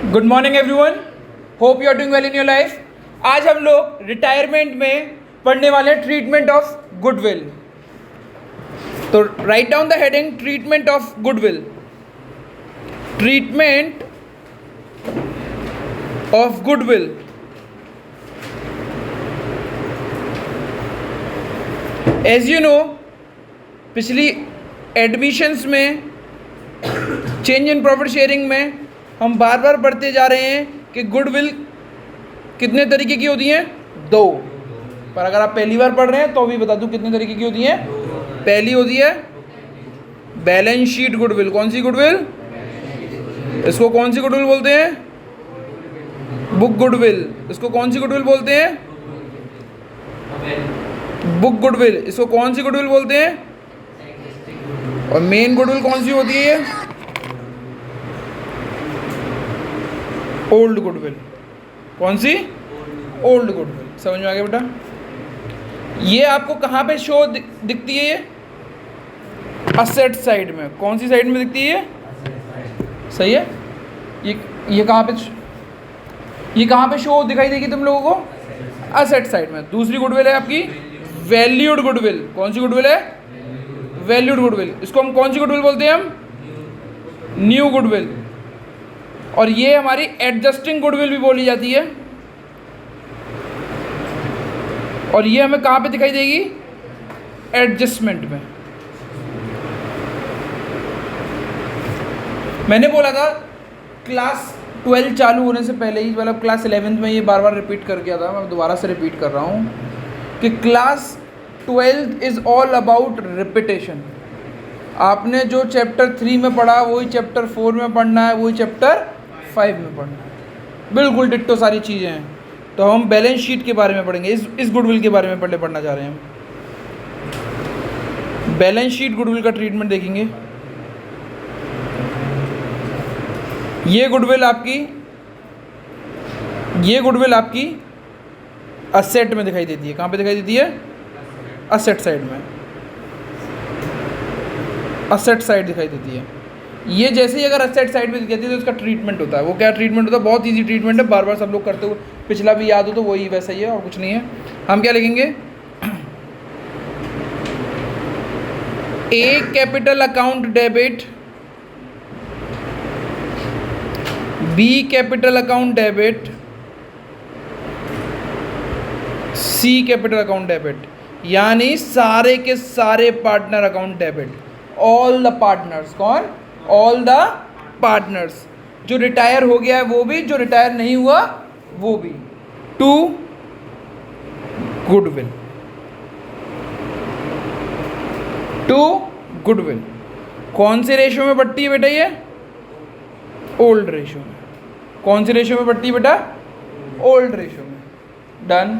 Good morning everyone, hope you are doing well in your life. आज हम लोग retirement में पढ़ने वाले हैं ट्रीटमेंट ऑफ गुडविल। तो write down the heading treatment of goodwill. Treatment of goodwill. As you know, पिछली admissions में चेंज इन प्रॉफिट शेयरिंग में हम बार बार पढ़ते जा रहे हैं कि गुडविल कितने तरीके की होती हैं? दो। पर अगर आप पहली बार पढ़ रहे हैं तो भी बता दूं कितने तरीके की होती हैं। पहली होती है बैलेंस शीट गुडविल। कौन सी गुडविल? इसको कौन सी गुडविल बोलते हैं? Book goodwill. इसको कौन सी गुडविल बोलते हैं? Book goodwill. इसको कौन सी गुडविल बोलते हैं? और मेन गुडविल कौन सी होती है? Old goodwill. कौन सी? Old goodwill. समझ में आ गया बेटा? ये आपको कहाँ पे शो दिखती है? ये असेट साइड में। कौन सी साइड में दिखती है? सही है। ये कहाँ पे शो दिखाई देगी तुम लोगों को? असेट साइड में। दूसरी गुडविल है आपकी वैल्यूड गुडविल। कौन सी गुडविल है? Valued goodwill. इसको हम कौन सी गुडविल बोलते हैं? हम न्यू गुडविल। और ये हमारी एडजस्टिंग गुडविल भी बोली जाती है। और ये हमें कहाँ पे दिखाई देगी? एडजस्टमेंट में। मैंने बोला था क्लास 12 चालू होने से पहले ही, मतलब क्लास 11th में ये बार बार रिपीट कर गया था, मैं दोबारा से रिपीट कर रहा हूँ कि class 12 is all about repetition. आपने जो चैप्टर 3 में पढ़ा वही चैप्टर 4 में पढ़ना है, वही चैप्टर 5 में पढ़ना है। बिल्कुल डिट्टो सारी चीज़ें हैं। तो हम बैलेंस शीट के बारे में पढ़ेंगे, इस गुडविल के बारे में पढ़ना चाह रहे हैं हम। बैलेंस शीट गुडविल का ट्रीटमेंट देखेंगे। ये गुडविल आपकी असेट में दिखाई देती है। कहाँ पे दिखाई देती है? असेट साइड में। असेट साइड दिखाई देती है। ये जैसे ही अगर असेट साइड में दिखाती है तो इसका ट्रीटमेंट होता है। वो क्या ट्रीटमेंट होता है? बहुत इजी ट्रीटमेंट है, बार बार सब लोग करते हुए, पिछला भी याद हो तो वही वैसा ही है और कुछ नहीं है। हम क्या लिखेंगे? A capital account debit, B capital account debit, C capital account debit. यानी सारे के सारे partner account debit. All the partners. कौन? All the partners. जो रिटायर हो गया है वो भी, जो रिटायर नहीं हुआ वो भी। To goodwill. To goodwill. कौन से रेशियो में बढ़ती है बेटा? ये ओल्ड रेशियो में। कौन सी रेशियो में बढ़ती है बेटा? ओल्ड रेशियो में। डन।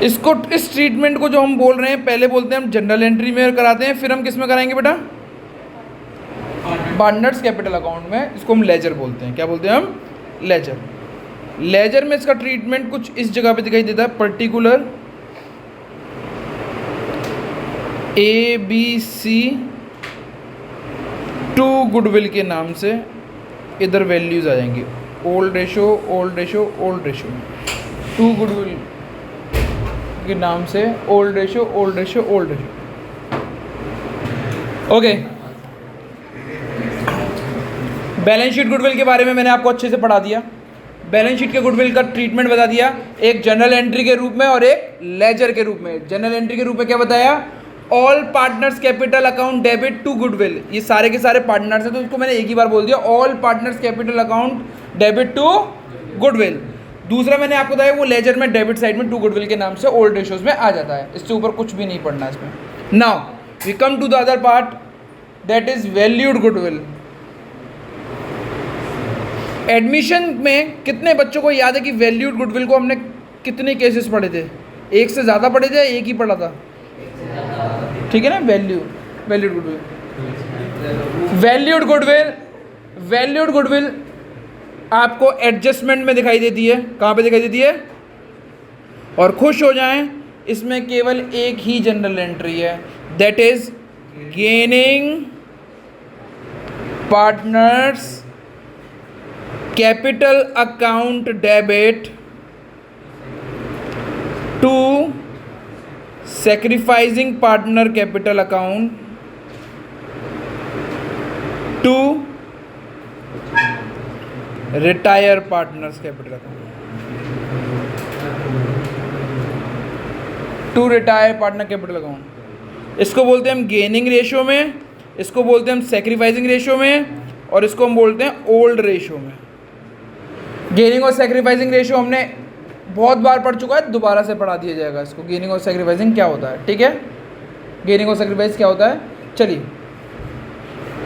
इसको, इस ट्रीटमेंट को जो हम बोल रहे हैं, पहले बोलते हैं हम जनरल एंट्री में कराते हैं, फिर हम किस में कराएंगे बेटा? पार्टनर्स कैपिटल अकाउंट में। इसको हम लेजर बोलते हैं। क्या बोलते हैं हम? लेजर। लेजर में इसका ट्रीटमेंट कुछ इस जगह पे दिखाई देता है। पर्टिकुलर ABC टू गुडविल के नाम से इधर वैल्यूज आ जाएंगी। Old ratio, old ratio, old ratio. To goodwill के नाम से old ratio, old ratio, old ratio. Okay. Balance sheet goodwill के बारे में मैंने आपको अच्छे से पढ़ा दिया। बैलेंस शीट के गुडविल का ट्रीटमेंट बता दिया, एक जनरल एंट्री के रूप में और एक लेजर के रूप में। जनरल एंट्री के रूप में क्या बताया? All partners capital account debit to goodwill. ये सारे के सारे पार्टनर्स हैं, तो इसको मैंने एक ही बार बोल दिया, all partners capital account debit to goodwill. दूसरा मैंने आपको बताया वो लेजर में डेबिट साइड में टू गुडविल के नाम से ओल्ड रेशियोज में आ जाता है। इससे ऊपर कुछ भी नहीं पढ़ना इसमें। Now we come to the other part, that is valued goodwill. Admission में कितने बच्चों को याद है कि वैल्यूड गुडविल को हमने कितने केसेस पढ़े थे? एक से ज़्यादा पढ़े थे या एक ही पढ़ा था? ठीक है ना? वैल्यूड गुडविल आपको एडजस्टमेंट में दिखाई देती है। कहाँ पे दिखाई देती है? और खुश हो जाएं, इसमें केवल एक ही जनरल एंट्री है, that is gaining partners capital account debit to sacrificing partner capital account to retire partners capital account to retire partner capital account. इसको बोलते हैं हम गेनिंग रेशियो में, इसको बोलते हैं हम सेक्रीफाइसिंग रेशियो में, और इसको हम बोलते हैं ओल्ड रेशियो में। गेनिंग और सेक्रीफाइसिंग रेशियो हमने बहुत बार पढ़ चुका है, दोबारा से पढ़ा दिया जाएगा इसको। गेनिंग और सेक्रीफाइसिंग क्या होता है, ठीक है, गेनिंग और सेक्रीफाइस क्या होता है। चलिए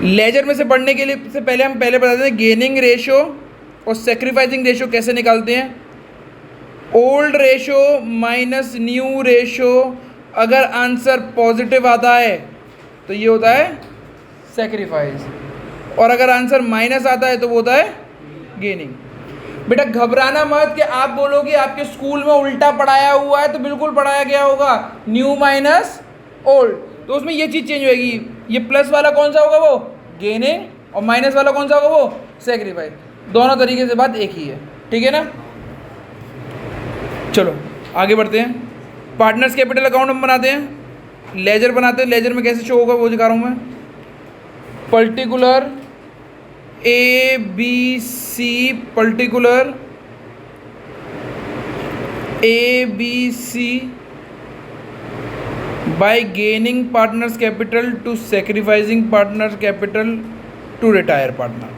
लेजर में से पढ़ने के लिए से पहले हम बता देते हैं गेनिंग रेशियो और सेक्रीफाइसिंग रेशियो कैसे निकालते हैं। Old ratio minus new ratio, अगर आंसर पॉजिटिव आता है तो ये होता है सेक्रीफाइस, और अगर आंसर माइनस आता है तो वो होता है गेनिंग। बेटा घबराना मत कि आप बोलोगे आपके स्कूल में उल्टा पढ़ाया हुआ है, तो बिल्कुल पढ़ाया गया होगा न्यू माइनस ओल्ड, तो उसमें ये चीज़ चेंज होएगी। ये प्लस वाला कौन सा होगा, वो गेनिंग, और माइनस वाला कौन सा होगा, वो सेक्रीफाइस। दोनों तरीके से बात एक ही है, ठीक है ना। चलो आगे बढ़ते हैं। पार्टनर्स कैपिटल अकाउंट हम बनाते हैं, लेजर बनाते हैं। लेजर में कैसे शो होगा वो दिखा रहा हूँ मैं। Particular A B C, particular A B C by gaining partners capital to sacrificing partners capital to retire partner,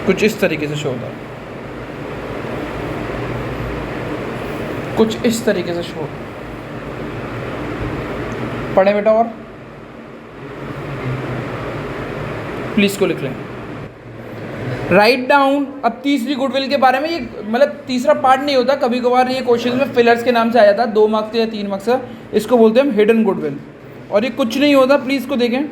कुछ इस तरीके से शो होता है, कुछ इस तरीके से शो। पढ़े बेटा, और प्लीज को लिख लें, राइट डाउन। अब तीसरी गुडविल के बारे में, ये मतलब तीसरा पार्ट नहीं होता, कभी कभार ये क्वेश्चन में फिलर्स के नाम से आ जाता है, 2 मार्क्स या 3 मार्क्स का। इसको बोलते हैं हम हिडन गुडविल, और ये कुछ नहीं होता, प्लीज को देखें।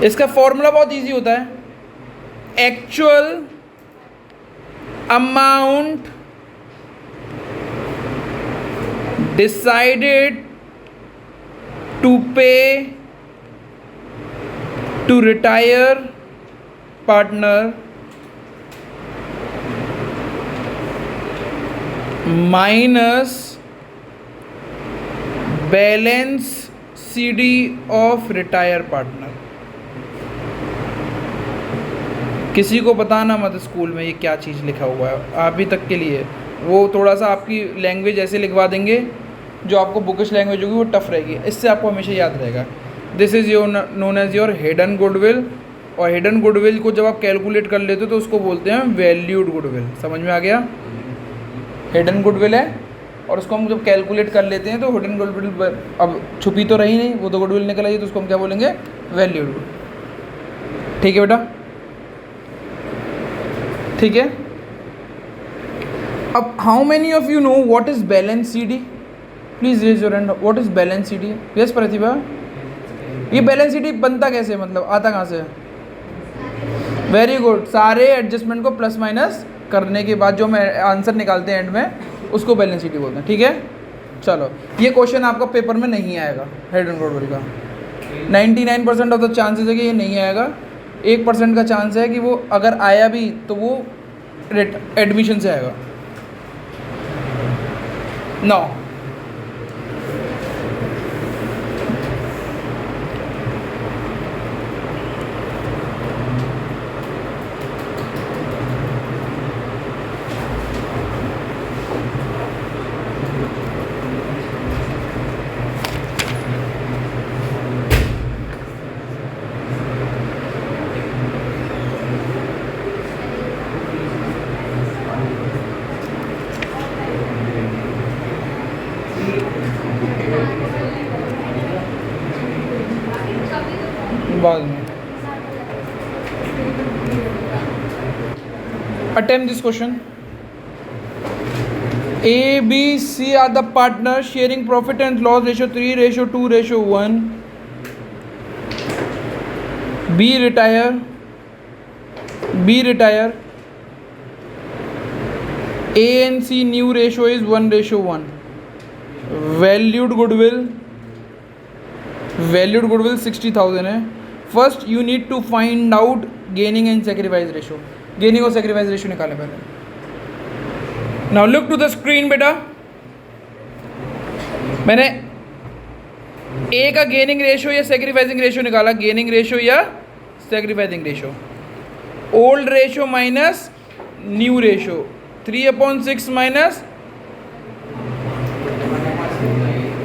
इसका फॉर्मूला बहुत इजी होता है, actual amount decided to pay to retire partner minus balance CD of retire partner. किसी को बताना मत स्कूल में ये क्या चीज़ लिखा हुआ है, आप ही तक के लिए। वो थोड़ा सा आपकी लैंग्वेज ऐसे लिखवा देंगे, जो आपको बुकिश लैंग्वेज होगी वो टफ रहेगी, इससे आपको हमेशा याद रहेगा। This is your known as your hidden goodwill, और हिडन गुडविल को जब आप कैलकुलेट कर लेते हो तो उसको बोलते हैं वैल्यूड गुडविल। समझ में आ गया, हिडन गुडविल है, और उसको हम जब कैलकुलेट कर लेते हैं तो हिडन गुडविल अब छुपी तो रही नहीं, वो तो गुडविल निकल आई, तो उसको हम क्या बोलेंगे, वैल्यूड। ठीक है बेटा, ठीक है। अब how many of you know what is balance CD, please raise your hand. What is balance CD? Yes Pratibha, ये बैलेंस सीडी बनता कैसे, मतलब आता कहाँ से? वेरी गुड, सारे एडजस्टमेंट को प्लस माइनस करने के बाद जो हम आंसर निकालते हैं एंड में, उसको बैलेंस सीडी बोलते हैं, ठीक है। चलो, ये क्वेश्चन आपका पेपर में नहीं आएगा हिडन गुडविल का। 99% ऑफ द चांसेस है कि ये नहीं आएगा, 1% का चांस है कि वो अगर आया भी तो वो एडमिशन से आएगा। 9 बाद में attempt this question. A, B, C are the partners sharing profit and loss ratio 3:2:1. B retire. A and C new ratio is 1:1. Valued goodwill 60,000 है। First you need to find out gaining and sacrifice ratio. Gaining और sacrifice ratio निकालें पहले। Now look to the screen बेटा, मैंने A का gaining ratio या sacrificing ratio निकाला, gaining ratio या sacrificing ratio. Old ratio minus new ratio, 3/6 minus,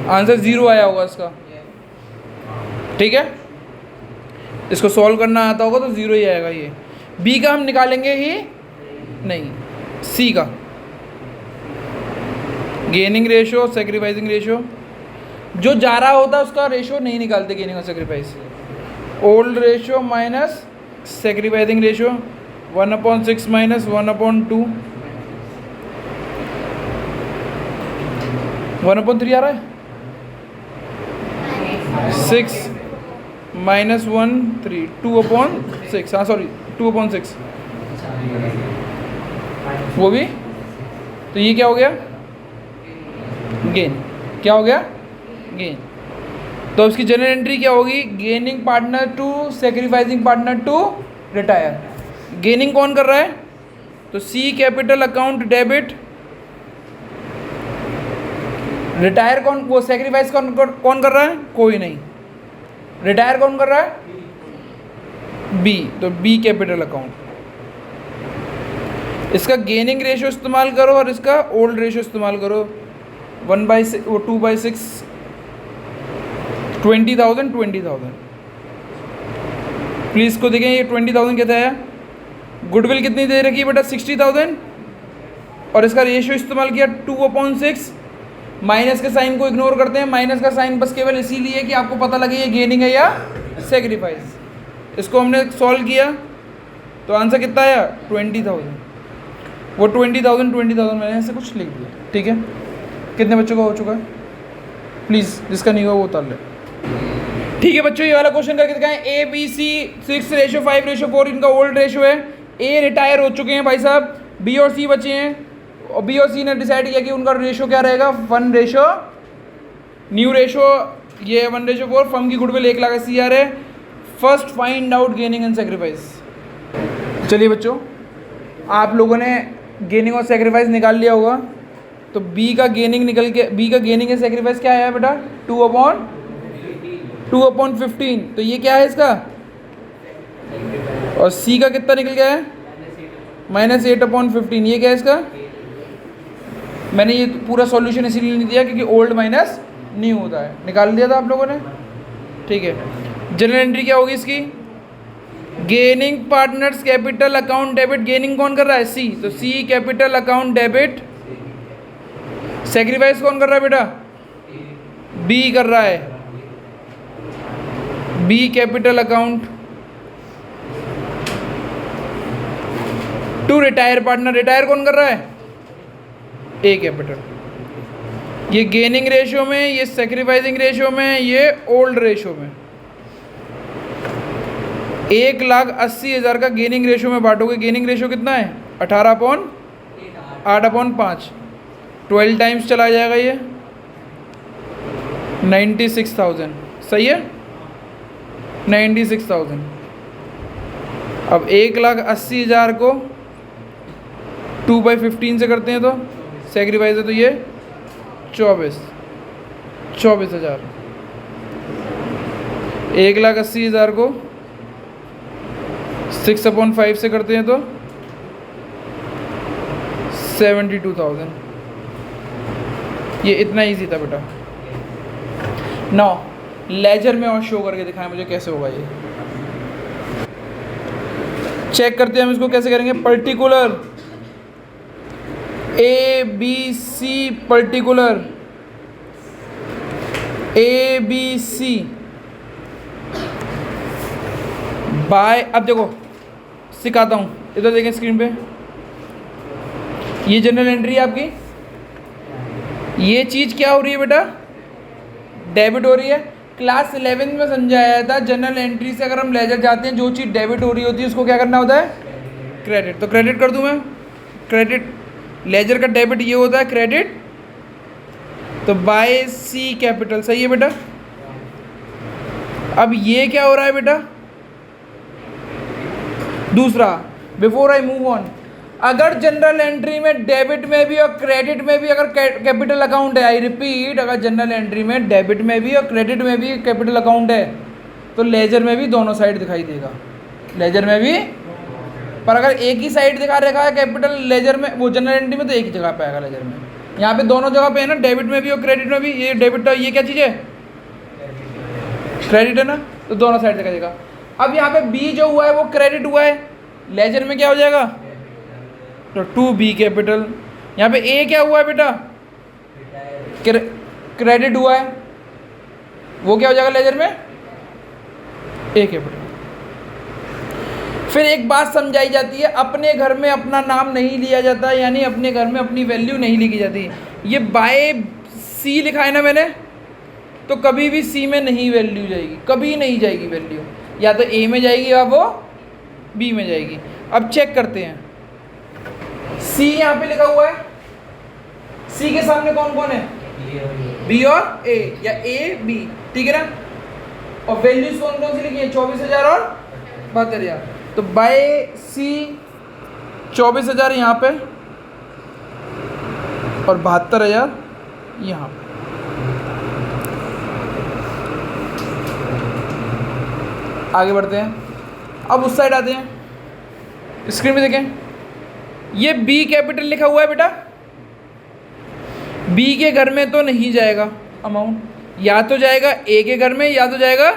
answer 0 आया होगा इसका, ठीक है। इसको सॉल्व करना आता होगा तो 0 ही आएगा। ये बी का हम निकालेंगे ही नहीं, सी का गेनिंग रेशो सेक्रीफाइसिंग रेशो, जो जा रहा होता है उसका रेशो नहीं निकालते गेनिंग और sacrifice. Old ratio minus sacrificing ratio, 1/6 minus 1/2, 1/3 आ रहा है, 6 माइनस 1 3, 2/6, हाँ सॉरी 2/6, वो भी। तो ये क्या हो गया, गेन। क्या हो गया, गेन। तो इसकी जनरल एंट्री क्या होगी, gaining partner to sacrificing partner to retire. Gaining कौन कर रहा है, तो C capital account debit, retire कौन, वो सेक्रीफाइस कौन कर रहा है, कोई नहीं। रिटायर कौन कर रहा है, बी, तो बी कैपिटल अकाउंट। इसका गेनिंग रेशो इस्तेमाल करो और इसका ओल्ड रेशो इस्तेमाल करो, 1/6 वो 2/6, 20,000। प्लीज़ को देखें, ये 20,000 कहता है। गुडविल कितनी दे रखी है बेटा, 60,000, और इसका रेशियो इस्तेमाल किया 2/6। माइनस के साइन को इग्नोर करते हैं, माइनस का साइन बस केवल इसीलिए कि आपको पता लगे ये गेनिंग है या सेक्रीफाइस। इसको हमने सॉल्व किया तो आंसर कितना आया, 20,000। वो 20,000 मैंने ऐसे कुछ लिख दिया, ठीक है। कितने बच्चों का हो चुका है, प्लीज़ जिसका नहीं हुआ वो उतार ले, ठीक है बच्चों। ये वाला क्वेश्चन करके दिखाएं। ए बी सी 6:5:4 इनका ओल्ड रेशो है। ए रिटायर हो चुके हैं भाई साहब, बी और सी बचे हैं, और बी और सी ने डिसाइड किया कि उनका रेशो क्या रहेगा, 1 रेशो न्यू रेशो, ये 1:4। फर्म की गुडविल 1,80,000 है। First find out gaining and sacrifice. चलिए बच्चों, आप लोगों ने गेनिंग और सेक्रीफाइस निकाल लिया होगा, तो बी का गेनिंग निकल के, बी का गेनिंग एंड सेक्रीफाइस क्या आया बेटा, 2/15। तो ये क्या है इसका, और सी का कितना निकल गया है, -8/15। ये क्या है इसका, मैंने ये पूरा सॉल्यूशन इसीलिए नहीं दिया क्योंकि ओल्ड माइनस न्यू होता है, निकाल दिया था आप लोगों ने, ठीक है। जनरल एंट्री क्या होगी इसकी, gaining partners capital account debit. Gaining कौन कर रहा है, सी, तो C capital account debit. Sacrifice कौन कर रहा है बेटा, बी कर रहा है, B capital account to retire partner. Retire कौन कर रहा है, ए कैपिटल। ये गेनिंग रेशियो में, ये सेक्रीफाइसिंग रेशियो में, ये ओल्ड रेशियो में। 1,80,000 का गेनिंग रेशियो में बांटोगे, गेनिंग रेशियो कितना है, 18/8/5, 12 टाइम्स चला जाएगा ये, 96,000। सही है, 96,000। अब 1,80,000 को 2/15 से करते हैं तो सेक्रीफाइस है, तो ये 24,000। 1,80,000 को 6/5 से करते हैं तो 72,000। ये इतना इजी था बेटा। नौ लेजर में और शो करके दिखाएं मुझे कैसे होगा ये। चेक करते हैं हम इसको कैसे करेंगे। Particular A B C, particular A B C by, अब देखो सिखाता हूँ, इधर देखें स्क्रीन पे, ये जनरल एंट्री है आपकी। ये चीज़ क्या हो रही है बेटा, डेबिट हो रही है। क्लास 11 में समझाया था जनरल एंट्री से अगर हम लेजर जाते हैं, जो चीज़ डेबिट हो रही होती है उसको क्या करना होता है, क्रेडिट। तो क्रेडिट कर दूं मैं, क्रेडिट, लेजर का डेबिट ये होता है क्रेडिट, तो तो बाय सी कैपिटल, सही है बेटा। अब ये क्या हो रहा है बेटा, दूसरा, बिफोर आई मूव ऑन, अगर जनरल एंट्री में डेबिट में भी और क्रेडिट में भी अगर कैपिटल अकाउंट है, आई रिपीट, अगर जनरल एंट्री में डेबिट में भी और क्रेडिट में भी कैपिटल अकाउंट है तो लेजर में भी दोनों साइड दिखाई देगा, लेजर में भी। पर अगर एक ही साइड दिखा रखा है कैपिटल लेजर में, वो जनरल एंट्री में, तो एक ही जगह पे आएगा लेजर में। यहाँ पे दोनों जगह पे है ना, डेबिट में भी और क्रेडिट में भी। ये डेबिट, ये क्या चीज़ है, क्रेडिट है ना, तो दोनों साइड दिखाई देगा। अब यहाँ पे बी जो हुआ है वो क्रेडिट हुआ है, लेजर में क्या हो जाएगा, तो 2B कैपिटल। यहाँ पे ए क्या हुआ है बेटा, क्रेडिट हुआ है, वो क्या हो जाएगा लेजर में, ए कैपिटल। फिर एक बात समझाई जाती है, अपने घर में अपना नाम नहीं लिया जाता, यानी अपने घर में अपनी वैल्यू नहीं लिखी जाती। ये बाय सी लिखा है ना मैंने, तो कभी भी सी में नहीं वैल्यू जाएगी, कभी नहीं जाएगी वैल्यू, या तो ए में जाएगी या वो बी में जाएगी। अब चेक करते हैं, सी यहाँ पे लिखा हुआ है, सी के सामने कौन कौन है, बी और ए, या ए बी, ठीक है ना। और वैल्यूज कौन कौन सी लिखी है, 24,000 और 72,000। तो बाय सी 24,000 यहाँ पे और 72,000 यहाँ पे। आगे बढ़ते हैं, अब उस साइड आते हैं, स्क्रीन पे देखें, ये बी कैपिटल लिखा हुआ है बेटा, बी के घर में तो नहीं जाएगा अमाउंट, या तो जाएगा ए के घर में या तो जाएगा।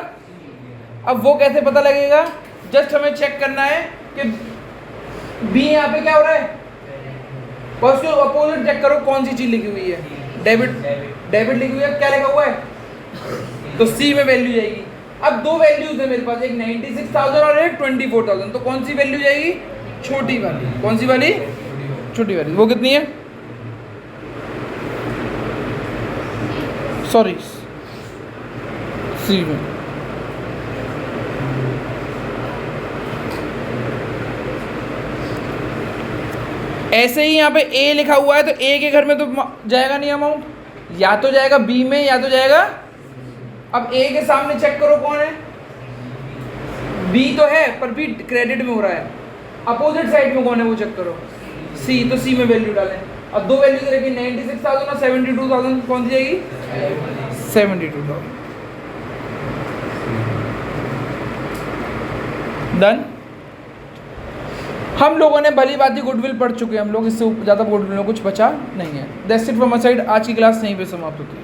अब वो कैसे पता लगेगा, जस्ट हमें चेक करना है कि बी यहाँ पे क्या हो रहा है, और उसके अपोजिट चेक करो कौन सी चीज़ लिखी हुई है, डेबिट, डेबिट लिखी हुई है, क्या लिखा हुआ है, तो सी में वैल्यू जाएगी। अब दो वैल्यूज है मेरे पास, एक 96,000 और एक 24,000, तो कौन सी वैल्यू जाएगी, छोटी वाली, कौन सी वाली, छोटी वाली। वो कितनी है, सॉरी सी में, ऐसे ही यहाँ पे ए लिखा हुआ है, तो ए के घर में तो जाएगा नहीं अमाउंट, या तो जाएगा बी में या तो जाएगा। अब ए के सामने चेक करो कौन है, बी तो है पर बी क्रेडिट में हो रहा है, अपोजिट साइड में कौन है वो चेक करो, सी, तो सी में वैल्यू डालें। अब दो वैल्यू रहेगी 96,000 और 72,000, कौन सी जाएगी, 72,000। डन। हम लोगों ने भली बात ही गुडविल पढ़ चुके हैं हम लोग, इससे ज़्यादा गुडविल में कुछ बचा नहीं है। That's it from my side, आज की क्लास यहीं पे समाप्त होती है।